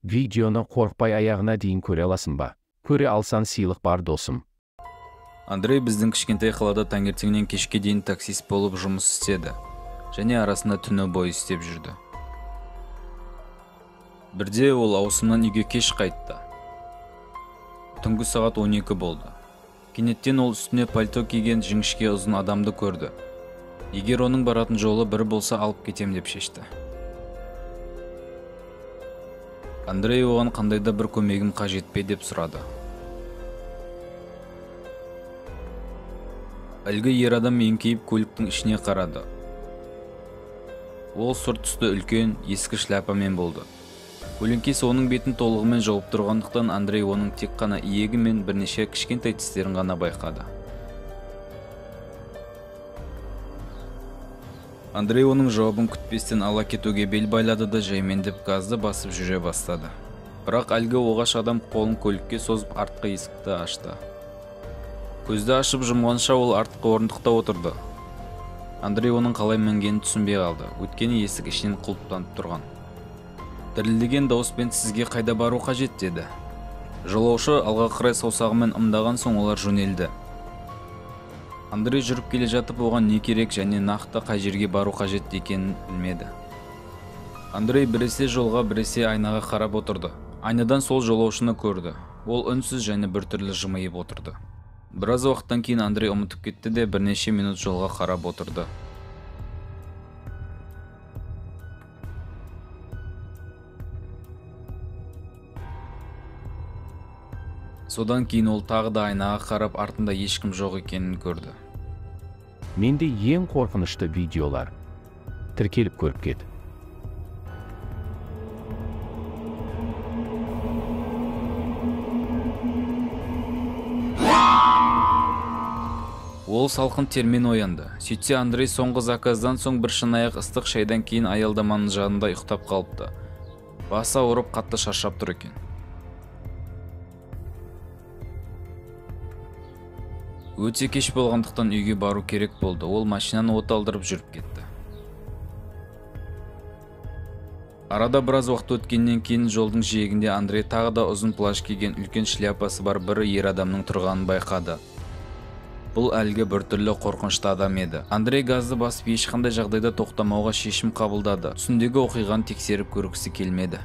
Видеоны қорықпай аяғына дейін көре аласың ба? Көре алсаң сыйлық бар досым. Андрей біздің кішкентай қалада таңертеңнен кешке дейін таксист болып жұмыс істеді, және арасында түні бойы істеп жүрді. Бірде ол ауысымнан үйге кеш қайтты. Түнгі сағат 12 болды. Кенеттен ол үстіне пальто киген жіңішке ұзын адамды көрді. Егер оның баратын жолы бір болса алып кетем деп шешті. Андрей оған қандайда бір көмегім қажет пе деп сұрады. Әлгі ер адам еңкейіп көліктің ішіне қарады. Ол сұр түсті үлкен, ескі шляпамен болды. Көлеңкесі оның бетін толығымен жауып тұрғандықтан Андрей оның тек қана иегі мен бірнеше кішкентай тістерін ғана байқады. Андрей оның жауабын күтпестен ала кетуге бел байлады да жаймендеп газды басып жүре бастады. Бірақ әлгі оғаш адам қолын көлікке созып артқы есікті ашты. Көзді ашып жұмғанша ол артқы орындықта отырды. Андрей оның қалай мінгенін түсінбей қалды. Өйткені есік ішінен құлыптанып тұрған. Дірілдеген дауыспен сізге қайда бару қажет деді. Жолаушы алға қарай саусағымен ымдаған соң олар жөнелді. Андрей жүріп келе жатып оған не керек және нақты қай жерге бару қажет екенін білмеді. Андрей біресе жолға біресе айнаға қарап отырды. Айнадан сол жолаушыны көрді. Ол үнсіз және біртүрлі жымиып отырды. Біраз уақыттан кейін Андрей ұмытып кетті де бірнеше минут жолға қарап отырды. Содан кейін ол тағы да айнаға қарап артында ешкім жоқ екенін көрді. Менде ең қорқынышты видеолар. Тіркеліп көріп кет. Ол салқын термен оянды. Сөйтсе Андрей соңғы заказдан соң бір шынаяқ ыстық шайдан кейін аялдаманың жанында ұйықтап қалыпты. Басы ауырып қатты шаршап тұр екен. Өте кеш болғандықтан үйге бару керек болды. Ол машинаны от алдырып жүріп кетті. Арада біраз уақыт өткеннен кейін жолдың жиегінде Андрей тағы да ұзын плащ киген үлкен шляпасы бар бір ер адамның тұрғанын байқады. Бұл әлгі біртүрлі қорқынышты адам еді. Андрей газды басып ешқандай жағдайда тоқтамауға шешім қабылдады. Түсіндегі оқиғаны тексеріп көргісі келмеді.